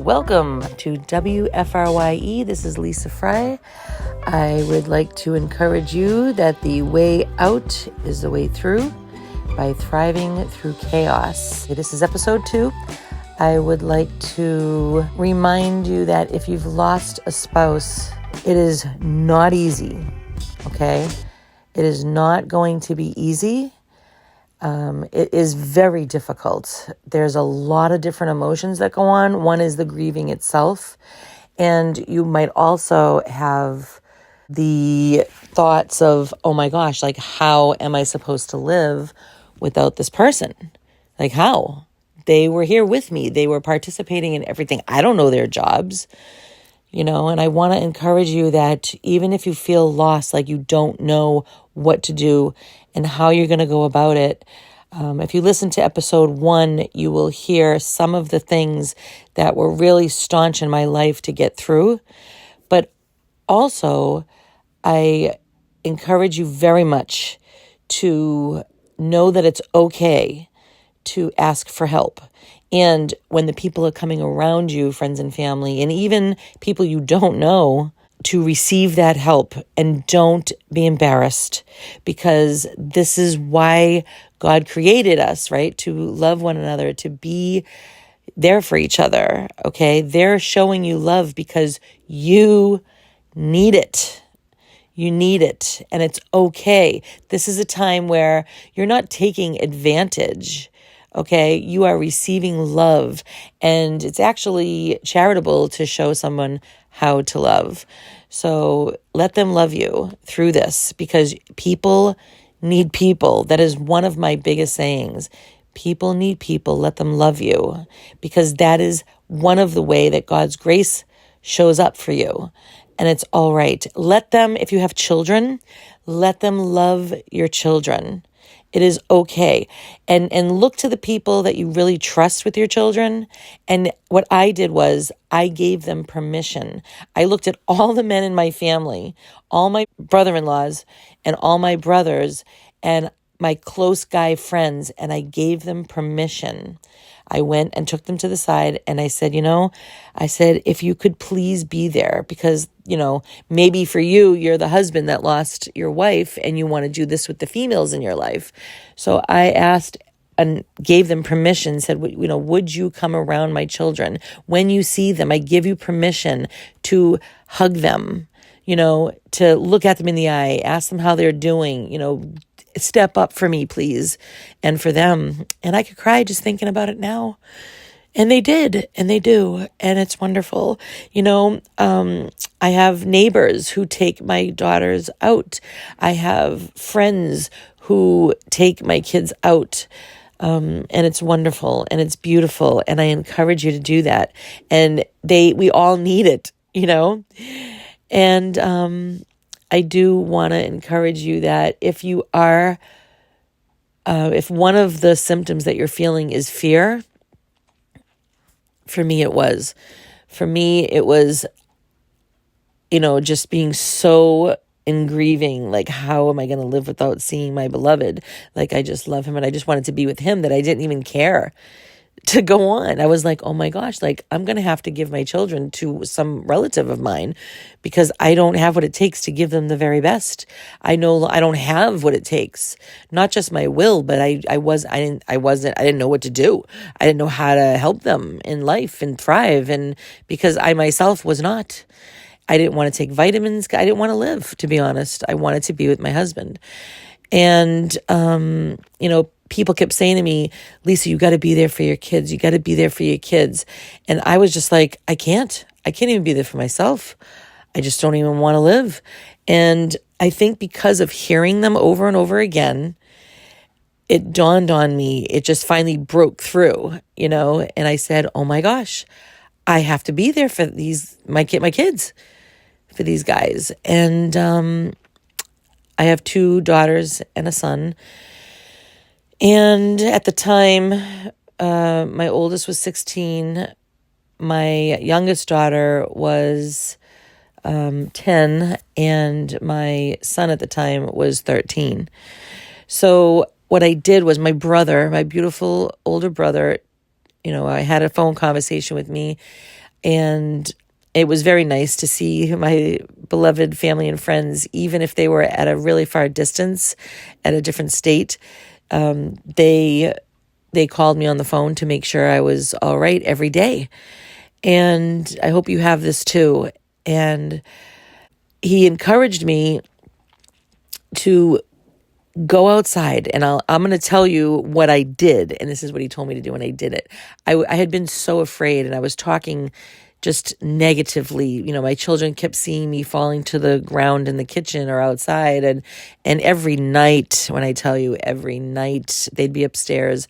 Welcome to WFRYE. This is Lisa Fry. I would like to encourage you that the way out is the way through by thriving through chaos. This is episode 2. I would like to remind you that if you've lost a spouse, it is not easy, okay? It is not going to be easy. It is very difficult. There's a lot of different emotions that go on. One is the grieving itself. And you might also have the thoughts of, oh my gosh, like how am I supposed to live without this person? Like how? They were here with me. They were participating in everything. I don't know their jobs, and I want to encourage you that even if you feel lost, like you don't know what to do and how you're going to go about it, if you listen to episode 1, you will hear some of the things that were really staunch in my life to get through. But also, I encourage you very much to know that it's okay to ask for help. And when the people are coming around you, friends and family, and even people you don't know, to receive that help and don't be embarrassed, because this is why God created us, right? To love one another, to be there for each other, okay? They're showing you love because you need it. You need it, and it's okay. This is a time where you're not taking advantage, okay? You are receiving love, and it's actually charitable to show someone how to love. So let them love you through this, because people need people. That is one of my biggest sayings. People need people. Let them love you, because that is one of the way that God's grace shows up for you. And it's all right. Let them, if you have children, let them love your children. It is okay. And look to the people that you really trust with your children. And what I did was I gave them permission. I looked at all the men in my family, all my brother-in-laws and all my brothers and my close guy friends, and I gave them permission. I went and took them to the side and I said, if you could please be there, because, maybe for you, you're the husband that lost your wife and you want to do this with the females in your life. So I asked and gave them permission, said, would you come around my children? When you see them, I give you permission to hug them, to look at them in the eye, ask them how they're doing, step up for me, please, and for them. And I could cry just thinking about it now. And they did, and they do, and it's wonderful. I have neighbors who take my daughters out. I have friends who take my kids out, and it's wonderful, and it's beautiful, and I encourage you to do that. And we all need it, And I do want to encourage you that if you are, if one of the symptoms that you're feeling is fear, for me it was, just being so in grieving, like, how am I going to live without seeing my beloved? Like, I just love him and I just wanted to be with him, that I didn't even care to go on. I was like, oh my gosh, like I'm going to have to give my children to some relative of mine because I don't have what it takes to give them the very best. I know I don't have what it takes, not just my will, but I didn't know what to do. I didn't know how to help them in life and thrive. And because I myself was not, I didn't want to take vitamins. I didn't want to live, to be honest. I wanted to be with my husband. And, people kept saying to me, Lisa, you got to be there for your kids. You got to be there for your kids. And I was just like, I can't even be there for myself. I just don't even want to live. And I think because of hearing them over and over again, it dawned on me. It just finally broke through, and I said, oh my gosh, I have to be there for my kids, for these guys. And I have 2 daughters and a son. And at the time, my oldest was 16. My youngest daughter was 10, and my son at the time was 13. So what I did was my brother, my beautiful older brother, I had a phone conversation with me. And it was very nice to see my beloved family and friends, even if they were at a really far distance, at a different state. They called me on the phone to make sure I was all right every day. And I hope you have this too. And he encouraged me to go outside, and I'm going to tell you what I did. And this is what he told me to do, and I did it. I had been so afraid, and I was talking just negatively. You know, my children kept seeing me falling to the ground in the kitchen or outside. And every night, when I tell you every night, they'd be upstairs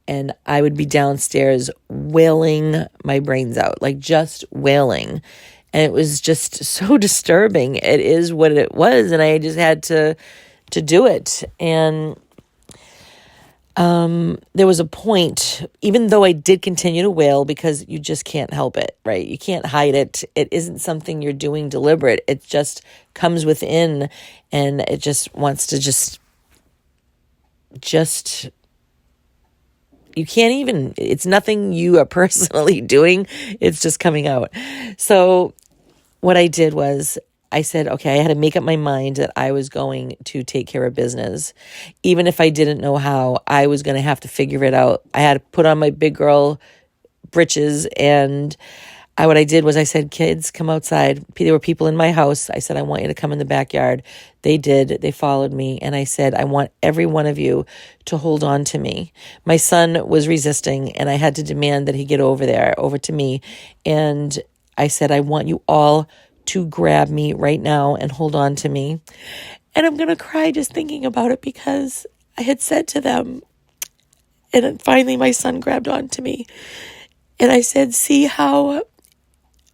and I would be downstairs wailing my brains out, like just wailing. And it was just so disturbing. It is what it was. And I just had to do it. And there was a point, even though I did continue to wail, because you just can't help it, right? You can't hide it. It isn't something you're doing deliberate. It just comes within, and it just wants to just you can't even, it's nothing you are personally doing. It's just coming out. So what I did was I said, okay, I had to make up my mind that I was going to take care of business. Even if I didn't know how, I was going to have to figure it out. I had to put on my big girl britches, and what I did was I said, kids, come outside. There were people in my house. I said, I want you to come in the backyard. They did. They followed me. And I said, I want every one of you to hold on to me. My son was resisting, and I had to demand that he get over to me. And I said, I want you all to grab me right now and hold on to me. And I'm going to cry just thinking about it, because I had said to them, and then finally my son grabbed on to me. And I said, see how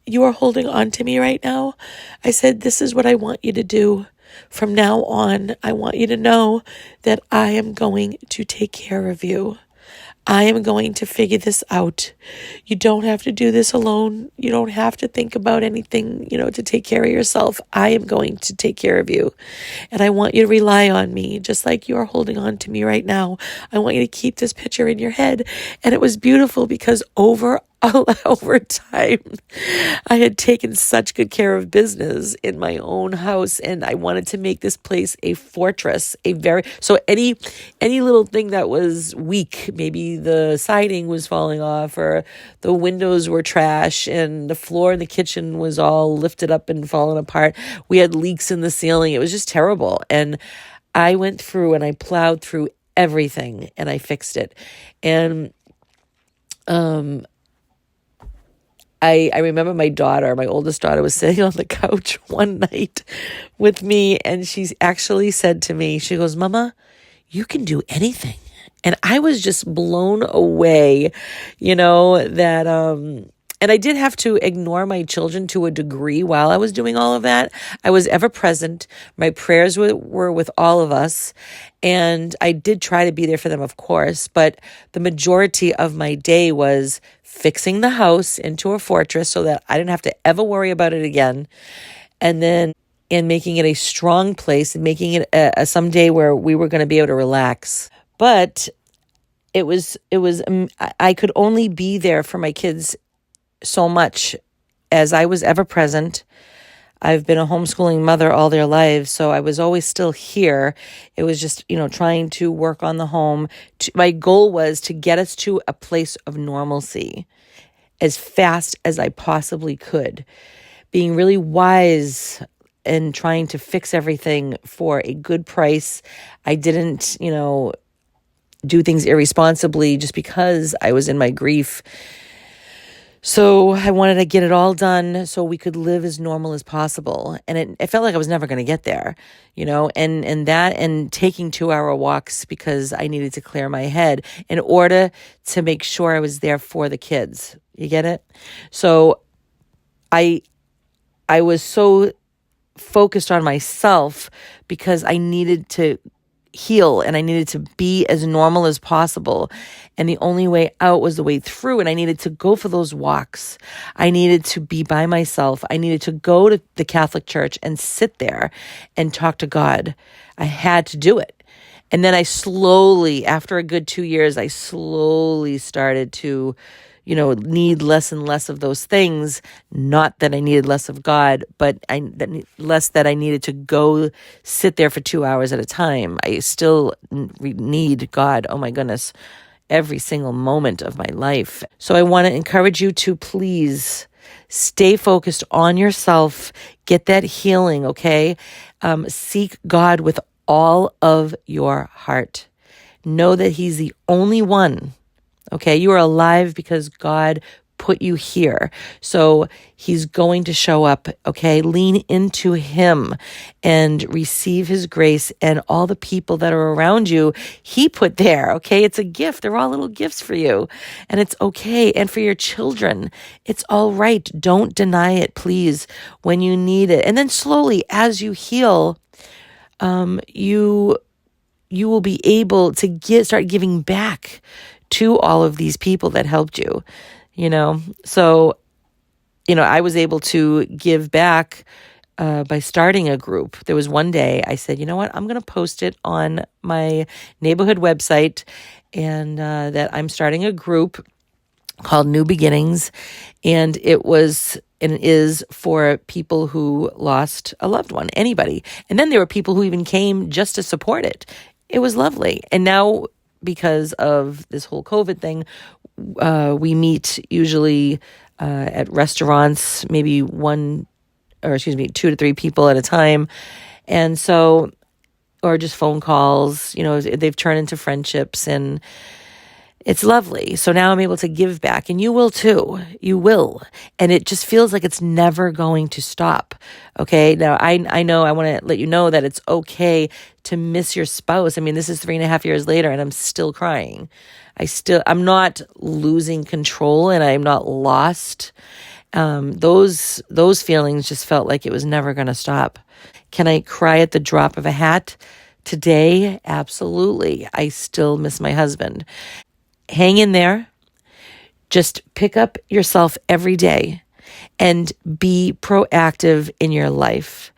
you are holding on to me right now? I said, this is what I want you to do. From now on, I want you to know that I am going to take care of you. I am going to figure this out. You don't have to do this alone. You don't have to think about anything, to take care of yourself. I am going to take care of you. And I want you to rely on me, just like you are holding on to me right now. I want you to keep this picture in your head. And it was beautiful, because over time, I had taken such good care of business in my own house, and I wanted to make this place a fortress. So any little thing that was weak, maybe the siding was falling off, or the windows were trash, and the floor in the kitchen was all lifted up and falling apart. We had leaks in the ceiling. It was just terrible. And I went through and I plowed through everything, and I fixed it. And I remember my oldest daughter, was sitting on the couch one night with me, and she actually said to me, she goes, Mama, you can do anything. And I was just blown away, that, and I did have to ignore my children to a degree while I was doing all of that. I was ever present. My prayers were with all of us. And I did try to be there for them, of course. But the majority of my day was fixing the house into a fortress so that I didn't have to ever worry about it again. And making it a strong place, and making it a someday where we were going to be able to relax. But it was, I could only be there for my kids so much as I was ever present. I've been a homeschooling mother all their lives, so I was always still here. It was just, trying to work on the home. My goal was to get us to a place of normalcy as fast as I possibly could, being really wise and trying to fix everything for a good price. I didn't, do things irresponsibly just because I was in my grief. So I wanted to get it all done so we could live as normal as possible. And it felt like I was never going to get there, and taking 2-hour walks because I needed to clear my head in order to make sure I was there for the kids. You get it? So I was so focused on myself because I needed to heal and I needed to be as normal as possible. And the only way out was the way through. And I needed to go for those walks. I needed to be by myself. I needed to go to the Catholic Church and sit there and talk to God. I had to do it. And then I slowly, after a good 2 years, I slowly started to, need less and less of those things. Not that I needed less of God, but less that I needed to go sit there for 2 hours at a time. I still need God. Oh my goodness. Every single moment of my life. So I want to encourage you to please stay focused on yourself. Get that healing, okay? Seek God with all of your heart. Know that He's the only one. Okay, you are alive because God put you here. So He's going to show up, okay? Lean into Him and receive His grace, and all the people that are around you, He put there, okay? It's a gift. They're all little gifts for you, and it's okay. And for your children, it's all right. Don't deny it, please, when you need it. And then slowly, as you heal, you will be able to start giving back to all of these people that helped you, So, I was able to give back by starting a group. There was one day I said, you know what, I'm going to post it on my neighborhood website, and that I'm starting a group called New Beginnings. And it was and is for people who lost a loved one, anybody. And then there were people who even came just to support it. It was lovely. And now, because of this whole COVID thing, we meet usually at restaurants, maybe 2 to 3 people at a time. And so, or just phone calls, they've turned into friendships, and it's lovely. So now I'm able to give back, and you will too. You will. And it just feels like it's never going to stop. Okay. Now I know I want to let you know that it's okay to miss your spouse. I mean, this is 3.5 years later, and I'm still crying. I'm not losing control, and I'm not lost. Those feelings just felt like it was never going to stop. Can I cry at the drop of a hat today? Absolutely. I still miss my husband. Hang in there. Just pick up yourself every day and be proactive in your life.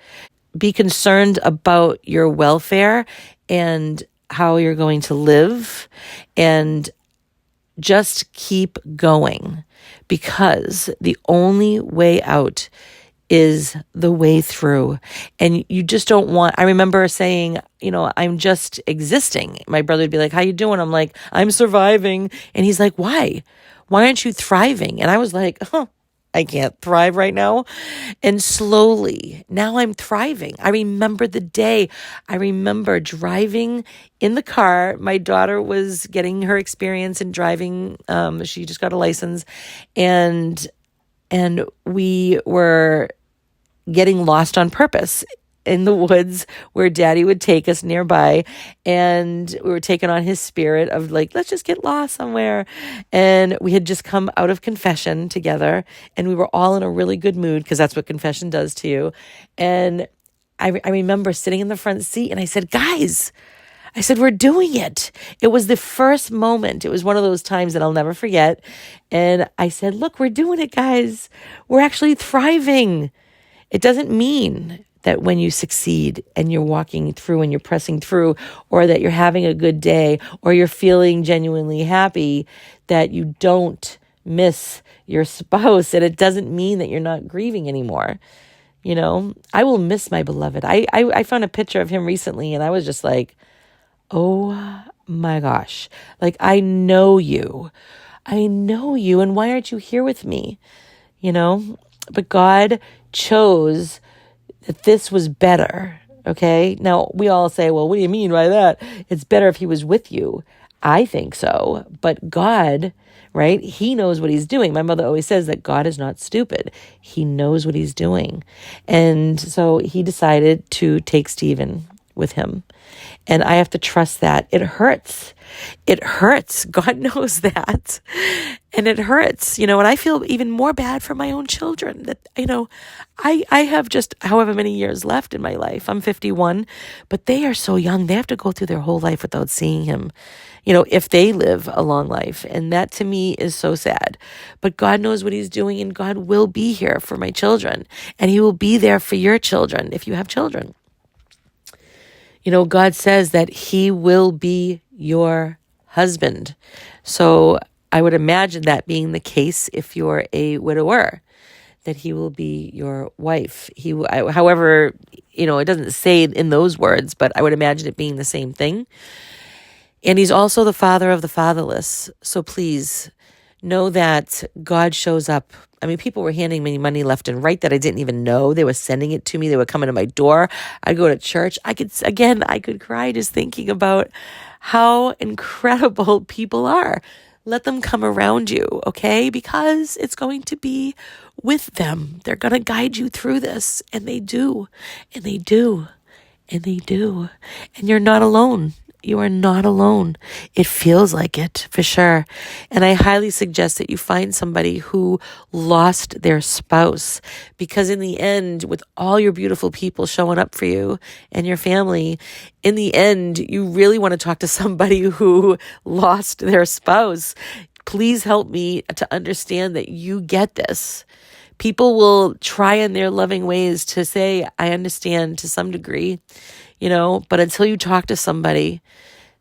Be concerned about your welfare and how you're going to live, and just keep going, because the only way out is the way through. And you just don't I remember saying, I'm just existing. My brother would be like, how you doing? I'm like, I'm surviving. And he's like, why aren't you thriving? And I was like, I can't thrive right now. And slowly, now I'm thriving. I remember the day. I remember driving in the car. My daughter was getting her experience in driving. She just got a license, and we were getting lost on purpose in the woods where Daddy would take us nearby, and we were taken on his spirit of like, let's just get lost somewhere. And we had just come out of confession together, and we were all in a really good mood, because that's what confession does to you. And I remember sitting in the front seat, and I said, guys, we're doing it. It was the first moment. It was one of those times that I'll never forget. And I said, look, we're doing it, guys. We're actually thriving. It doesn't mean that when you succeed and you're walking through and you're pressing through, or that you're having a good day, or you're feeling genuinely happy, that you don't miss your spouse. And it doesn't mean that you're not grieving anymore. I will miss my beloved. I found a picture of him recently, and I was just like, oh my gosh, like, I know you, and why aren't you here with me? But God chose that this was better. Okay. Now we all say, well, what do you mean by that? It's better if he was with you. I think so. But God, right? He knows what he's doing. My mother always says that God is not stupid. He knows what he's doing. And so he decided to take Stephen with him. And I have to trust that. It hurts. It hurts. God knows that. And it hurts, and I feel even more bad for my own children that, I have just however many years left in my life. I'm 51, but they are so young. They have to go through their whole life without seeing him, if they live a long life. And that to me is so sad. But God knows what he's doing, and God will be here for my children, and he will be there for your children if you have children. God says that he will be your husband. So I would imagine that being the case if you're a widower, that he will be your wife. However, it doesn't say it in those words, but I would imagine it being the same thing. And he's also the father of the fatherless. So please know that God shows up. I mean, people were handing me money left and right that I didn't even know. They were sending it to me. They were coming to my door. I'd go to church. I could cry just thinking about how incredible people are. Let them come around you, okay? Because it's going to be with them. They're going to guide you through this. And they do. And they do. And they do. And you're not alone. You are not alone. It feels like it, for sure. And I highly suggest that you find somebody who lost their spouse, because in the end, with all your beautiful people showing up for you and your family, in the end, you really want to talk to somebody who lost their spouse. Please help me to understand that you get this. People will try in their loving ways to say, I understand to some degree, but until you talk to somebody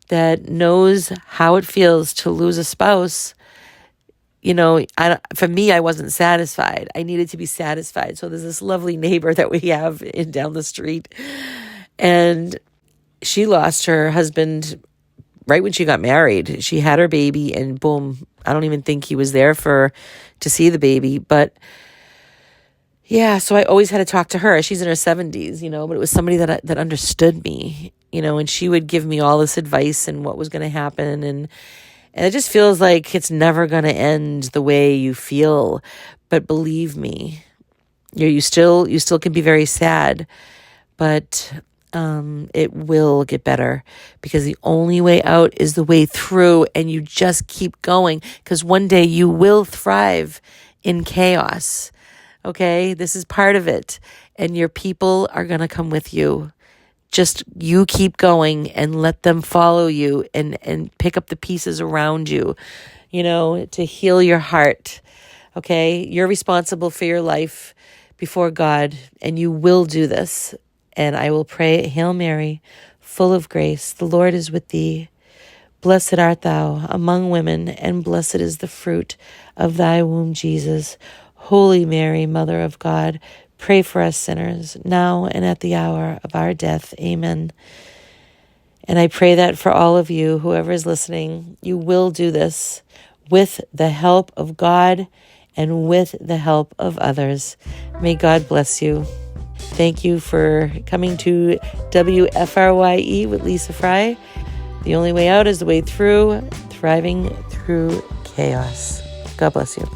that knows how it feels to lose a spouse, for me, I wasn't satisfied. I needed to be satisfied. So there's this lovely neighbor that we have down the street, and she lost her husband right when she got married. She had her baby, and boom, I don't even think he was there to see the baby, but yeah, so I always had to talk to her. She's in her 70s, but it was somebody that understood me, and she would give me all this advice and what was going to happen. And it just feels like it's never going to end the way you feel. But believe me, you still can be very sad, but it will get better, because the only way out is the way through, and you just keep going, because one day you will thrive in chaos. Okay, this is part of it, and your people are going to come with you. Just you keep going and let them follow you and pick up the pieces around you, to heal your heart. Okay, you're responsible for your life before God, and you will do this. And I will pray, Hail Mary, full of grace, the Lord is with thee. Blessed art thou among women, and blessed is the fruit of thy womb, Jesus. Holy Mary, Mother of God, pray for us sinners, now and at the hour of our death. Amen. And I pray that for all of you, whoever is listening, you will do this with the help of God and with the help of others. May God bless you. Thank you for coming to WFRYE with Lisa Fry. The only way out is the way through, thriving through chaos. God bless you.